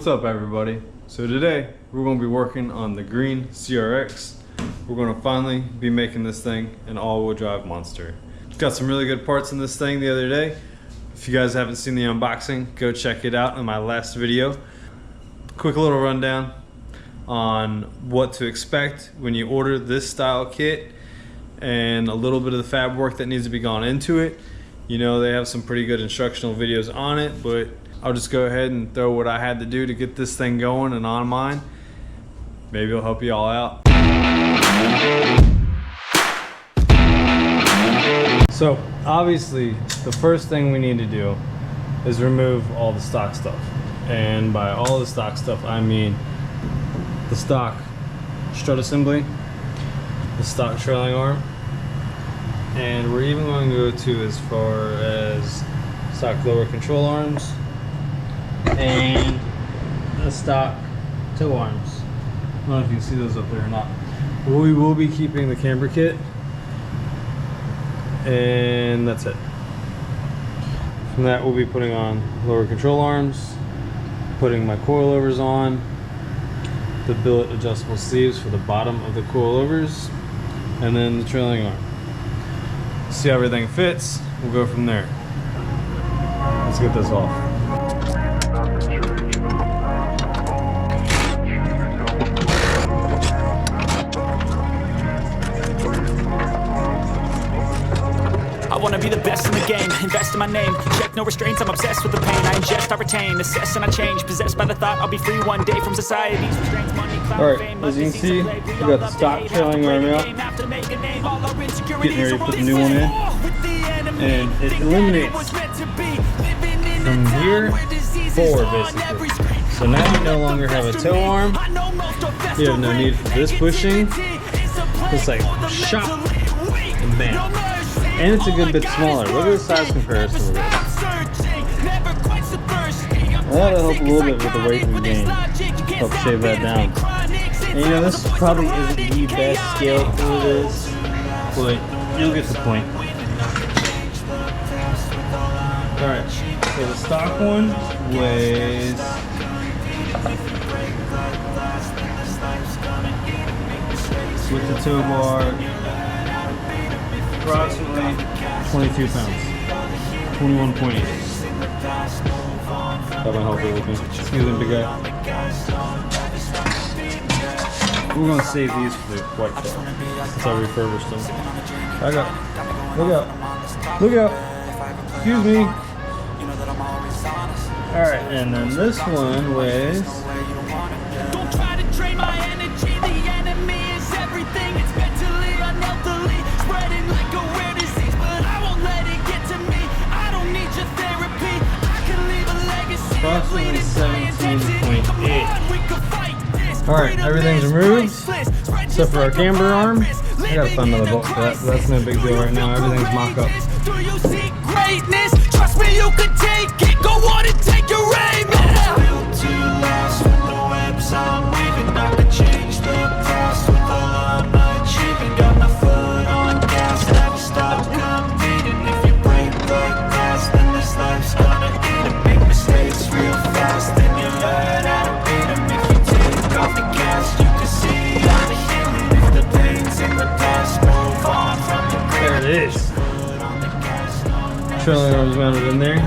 What's up everybody? So today we're going to be working on the green CRX. We're going to finally be making this thing an all-wheel drive monster. Got some really good parts in this thing the other day. If you guys haven't seen the unboxing, go check it out in my last video. Quick little rundown on what to expect when you order this style kit and a little bit of the fab work that needs to be gone into it. You know, they have some pretty good instructional videos on it, but I'll just go ahead and throw what I had to do to get this thing going and on mine. Maybe it'll help you all out. So obviously the first thing we need to do is remove all the stock stuff. And by all the stock stuff, I mean the stock strut assembly, the stock trailing arm, and we're even going to go to as far as stock lower control arms and the stock tow arms. I don't know if you can see those up there or not. We will be keeping the camber kit, and that's it. From that, we'll be putting on lower control arms, putting my coilovers on, the billet adjustable sleeves for the bottom of the coilovers, and then the trailing arm. See how everything fits, we'll go from there. Let's get this off. I wanna be the best in the game, invest in my name, check no restraints, I'm obsessed with the pain, I ingest, I retain, assess and I change, possessed by the thought I'll be free one day from society's restraints, money, clout, fame. Alright, as you can see, we got the stock trailing arm out, getting ready to put the new one in, and it eliminates from here forward basically. So now you no longer have a tow arm, you have no need for this bushing, it's like shop and bam. And it's a good bit smaller. Look at the size comparison of this. That'll help a little bit with the weight regain. Help shave that down. And you know, this probably isn't the best scale for this, but you'll get the point. Alright, so the stock one weighs with the tow bar approximately 22 pounds, 21.8. That'll help you with me. Excuse me, big guy. We're gonna save these for the white car since I refurbished them. Back up. Look out. Look out. Excuse me. Alright, and then this one weighs. Don't try to drain my energy, the enemy is everything, it's mentally, unhealthily, spreading like a rare disease, but I won't let it get to me, I don't need your therapy, I can leave a legacy. Approximately 17.8. Alright, everything's removed, except for our camber arm. I gotta find another bolt for that, but that's no big deal right now, everything's mock-up. Do you see greatness? Trust me, you can take it, go on and take your aim. Built to last with the webs I'm weaving, I could change the past with all I'm achieving. Got my foot on gas, never stop competing. If you break the glass, then this life's gonna eat it. Make mistakes real fast, then you learn how to beat them. If you take off the gas, you can see all the healing. If the pain's in the past, move on from the grave. There it is. Trailing arms mounted in there.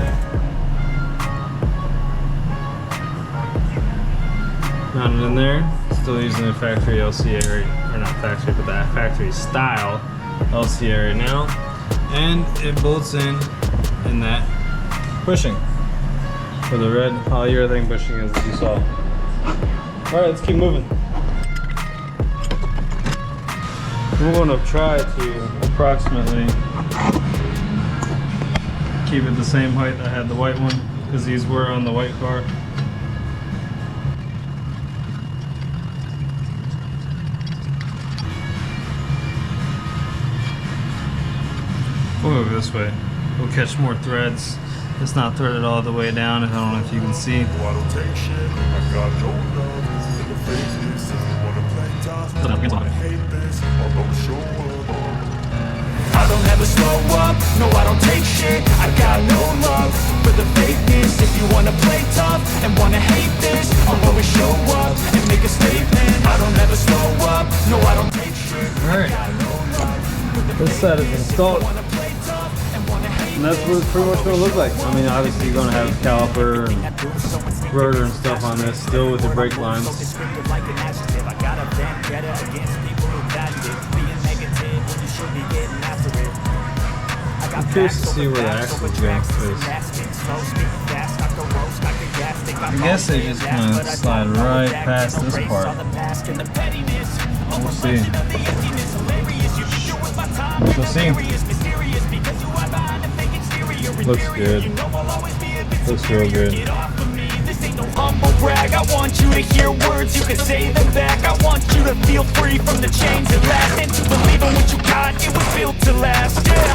Mounted in there. Still using the factory LCA right, or not factory, but the factory style LCA right now. And it bolts in that bushing. For the red polyurethane bushing as you saw. Alright, let's keep moving. We're going to try to approximately keep it the same height I had the white one, because these were on the white car. We'll go this way. We'll catch more threads. It's not threaded all the way down. I don't know if you can see. I don't ever slow up, no I don't take shit, I got no love for the fakeness. If you wanna play tough and wanna hate this, I'll always show up and make a statement. I don't ever slow up, no I don't take shit. Alright, this set is installed, and that's what it's pretty much going to look like. I mean, obviously you're going to have caliper and rotor and stuff on this, still with the brake lines. I'm curious to see where the axles go. I guess they just kind of slide right past this part. We'll see. We'll see. Looks good. Looks real good. Humble brag, I want you to hear words, you can say them back. I want you to feel free from the chains that last, and to believe in what you got, it was built to last, yeah.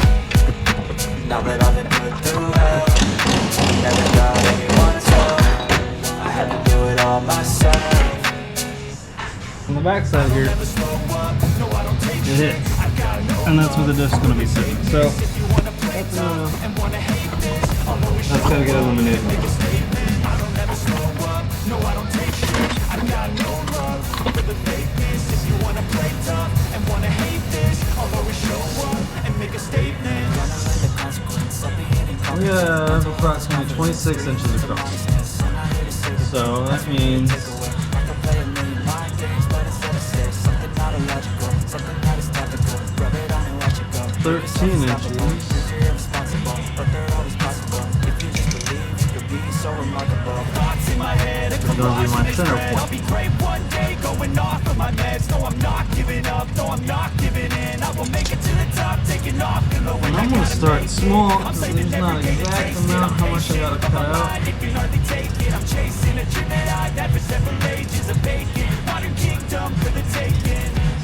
Now that I've been put through hell, never got anyone's help, I had to do it all myself. On the back side here, it hits, and that's where the disc's going to be sitting. So that's got to get eliminated. We have approximately 26 inches across. So that means 13 inches. It's gonna be my center point. And I'm gonna start small because there's not an exact amount how much I gotta cut out.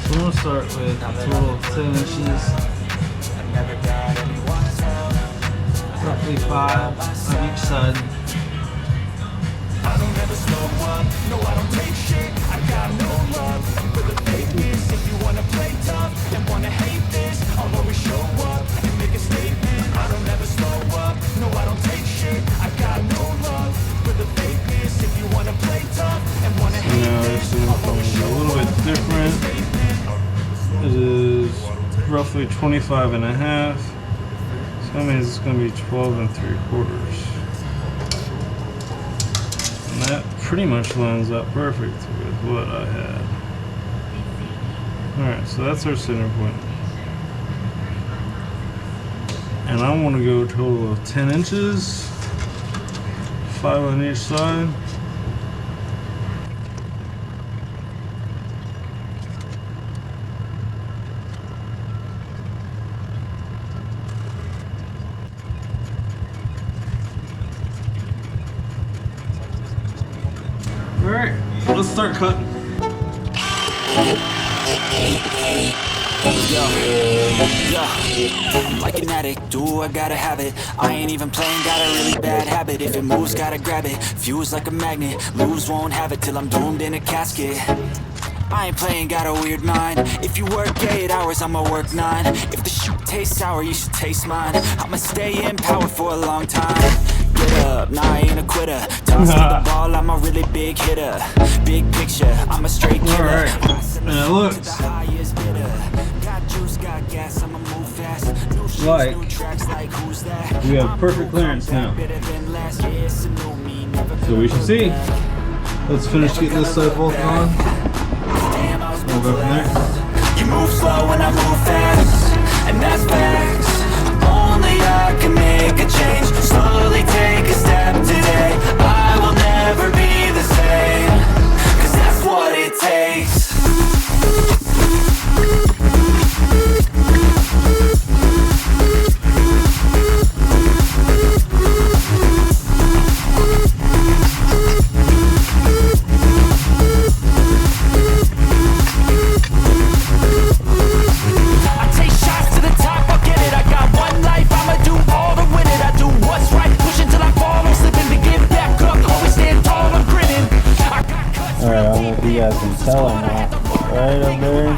So I'm gonna start with a total of 10 inches. Roughly 5 on each side. I don't ever slow up, no I don't take shit, I got no love for the fakeness. If you wanna play tough and wanna hate this, I'll always show up and make a statement. I don't ever slow up, no I don't take shit, I got no love for the fakeness. If you wanna play tough and wanna hate this, I'll always show up. A little bit different. It is roughly 25 and a half. So that means it's going to be 12 and 3/4. And that pretty much lines up perfect with what I had. Alright, so that's our center point. And I want to go a total of 10 inches, 5 on each side. Alright, let's start cutting. I'm like an addict, do I gotta have it. I ain't even playing, got a really bad habit. If it moves, gotta grab it. Fuse like a magnet, lose, won't have it till I'm doomed in a casket. I ain't playing, got a weird mind. If you work 8 hours, I'ma work 9. If the shoot tastes sour, you should taste mine. I'ma stay in power for a long time. Get up, nah, I ain't a quitter. Toss me the ball, I'm a really big hitter. Big picture, I'm a straight killer. Alright, and it looks like we have perfect clearance now. So we should see. Let's finish getting this side bolt on. We'll go from there. You move slow and I move fast, and that's facts. Only I can make a change. Slowly take a step today. I will never be the same, 'cause that's what it takes. You guys can tell or not. Right up there,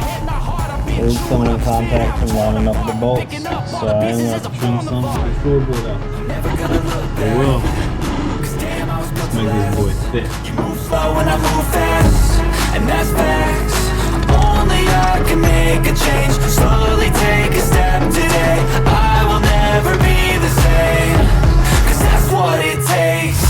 there's some of the contacts from lining up the bolts. So I'm going to have to trim some before we go out. It will. Let's make this boy fit. You move slow and I move fast, and that's facts. Only I can make a change. Slowly take a step today. I will never be the same, 'cause that's what it takes.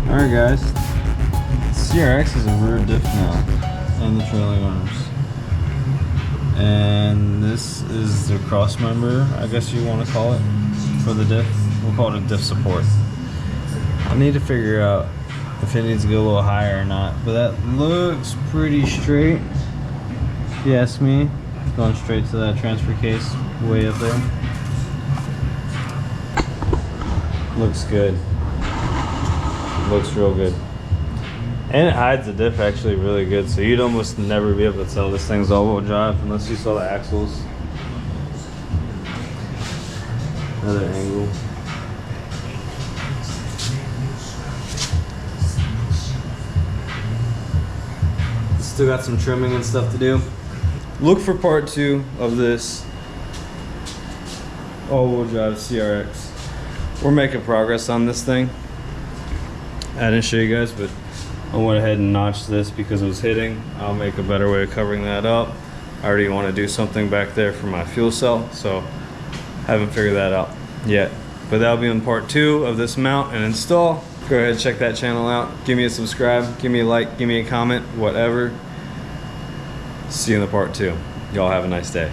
Alright guys, CRX is a rear diff now on the trailing arms, and this is the cross member, I guess you want to call it, for the diff. We'll call it a diff support. I need to figure out if it needs to go a little higher or not, but that looks pretty straight if you ask me. Going straight to that transfer case way up there. Looks good. Looks real good, and it hides the diff actually really good, so you'd almost never be able to tell this thing's all-wheel drive unless you saw the axles. Another angle. Still got some trimming and stuff to do. Look for part 2 of this all-wheel drive CRX. We're making progress on this thing. I didn't show you guys, but I went ahead and notched this because it was hitting. I'll make a better way of covering that up. I already want to do something back there for my fuel cell, so haven't figured that out yet. But that'll be in part 2 of this mount and install. Go ahead and check that channel out. Give me a subscribe, give me a like, give me a comment, whatever. See you in the part 2. Y'all have a nice day.